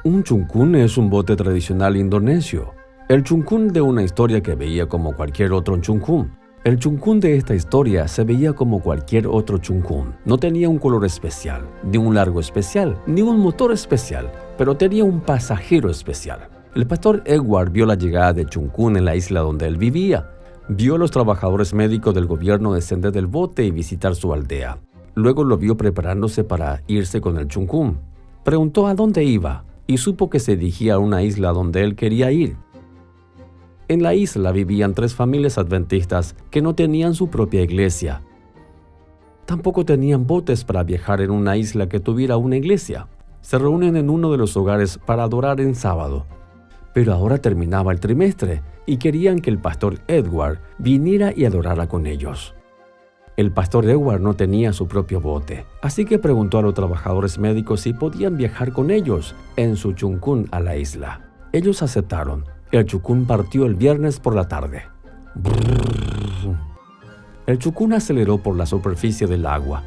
Un chungkún es un bote tradicional indonesio. El chungkún de una historia que veía como cualquier otro chungkún. El chungkún de esta historia se veía como cualquier otro chungkún. No tenía un color especial, ni un largo especial, ni un motor especial, pero tenía un pasajero especial. El pastor Edward vio la llegada de chungkún en la isla donde él vivía. Vio a los trabajadores médicos del gobierno descender del bote y visitar su aldea. Luego lo vio preparándose para irse con el chungkún. Preguntó a dónde iba y supo que se dirigía a una isla donde él quería ir. En la isla vivían 3 familias adventistas que no tenían su propia iglesia. Tampoco tenían botes para viajar en una isla que tuviera una iglesia. Se reúnen en uno de los hogares para adorar en sábado. Pero ahora terminaba el trimestre y querían que el pastor Edward viniera y adorara con ellos. El pastor Edward no tenía su propio bote, así que preguntó a los trabajadores médicos si podían viajar con ellos en su chungkún a la isla. Ellos aceptaron. El chungkún partió el viernes por la tarde. El chungkún aceleró por la superficie del agua.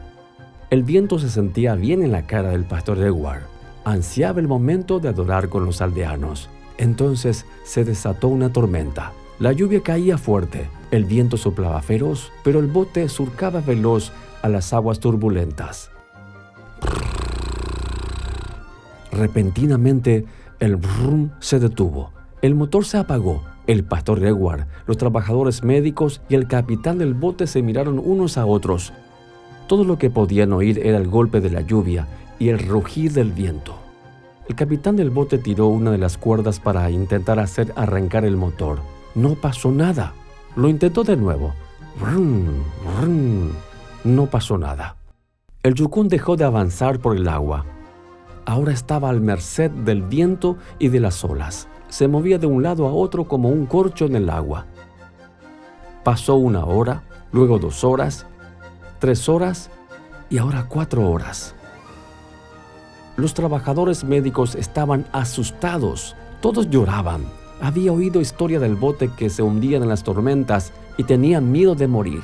El viento se sentía bien en la cara del pastor Edward. Ansiaba el momento de adorar con los aldeanos. Entonces se desató una tormenta. La lluvia caía fuerte, el viento soplaba feroz, pero el bote surcaba veloz a las aguas turbulentas. Repentinamente, el brum se detuvo. El motor se apagó. El pastor Edward, los trabajadores médicos y el capitán del bote se miraron unos a otros. Todo lo que podían oír era el golpe de la lluvia y el rugir del viento. El capitán del bote tiró una de las cuerdas para intentar hacer arrancar el motor. No pasó nada. Lo intentó de nuevo. Brum, brum. No pasó nada. El chungkún dejó de avanzar por el agua. Ahora estaba al merced del viento y de las olas. Se movía de un lado a otro como un corcho en el agua. Pasó 1 hora, luego 2 horas, 3 horas y ahora 4 horas. Los trabajadores médicos estaban asustados. Todos lloraban. Había oído historia del bote que se hundían en las tormentas y tenían miedo de morir.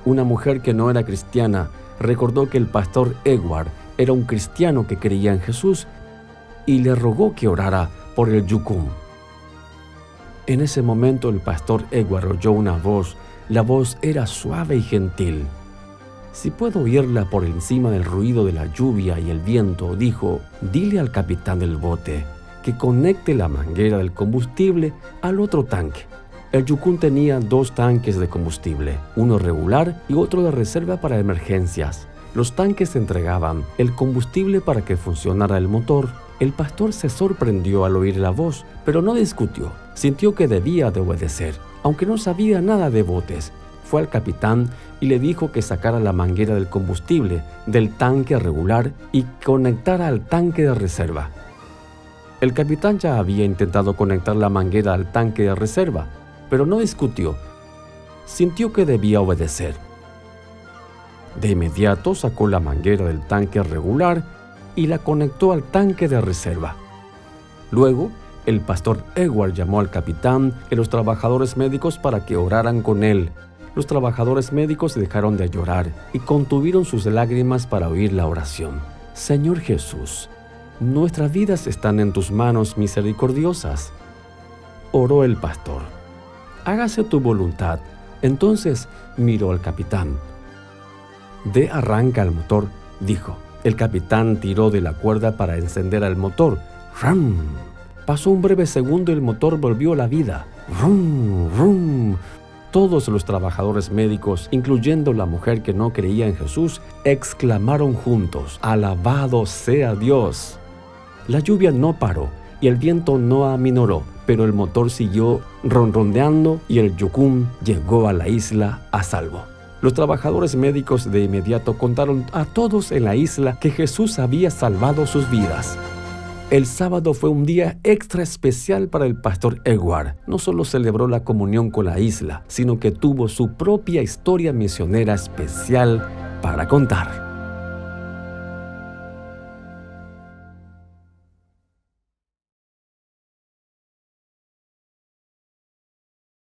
Una mujer que no era cristiana recordó que el pastor Edward era un cristiano que creía en Jesús y le rogó que orara por el chungkún. En ese momento el pastor Edward oyó una voz. La voz era suave y gentil. Si puedo oírla por encima del ruido de la lluvia y el viento, dijo, dile al capitán del bote que conecte la manguera del combustible al otro tanque. El chungkún tenía 2 tanques de combustible, uno regular y otro de reserva para emergencias. Los tanques entregaban el combustible para que funcionara el motor. El pastor se sorprendió al oír la voz, pero no discutió. Sintió que debía de obedecer, aunque no sabía nada de botes. Fue al capitán y le dijo que sacara la manguera del combustible del tanque regular y conectara al tanque de reserva. El capitán ya había intentado conectar la manguera al tanque de reserva, pero no discutió. Sintió que debía obedecer. De inmediato sacó la manguera del tanque regular y la conectó al tanque de reserva. Luego, el pastor Edward llamó al capitán y los trabajadores médicos para que oraran con él. Los trabajadores médicos dejaron de llorar y contuvieron sus lágrimas para oír la oración. Señor Jesús, nuestras vidas están en tus manos misericordiosas. Oró el pastor. Hágase tu voluntad. Entonces miró al capitán. De arranca el motor, dijo. El capitán tiró de la cuerda para encender el motor. ¡Rum! Pasó un breve segundo y el motor volvió a la vida. ¡Rum! ¡Rum! Todos los trabajadores médicos, incluyendo la mujer que no creía en Jesús, exclamaron juntos, ¡alabado sea Dios! La lluvia no paró y el viento no aminoró, pero el motor siguió ronroneando y el chungkún llegó a la isla a salvo. Los trabajadores médicos de inmediato contaron a todos en la isla que Jesús había salvado sus vidas. El sábado fue un día extra especial para el pastor Edward. No solo celebró la comunión con la isla, sino que tuvo su propia historia misionera especial para contar.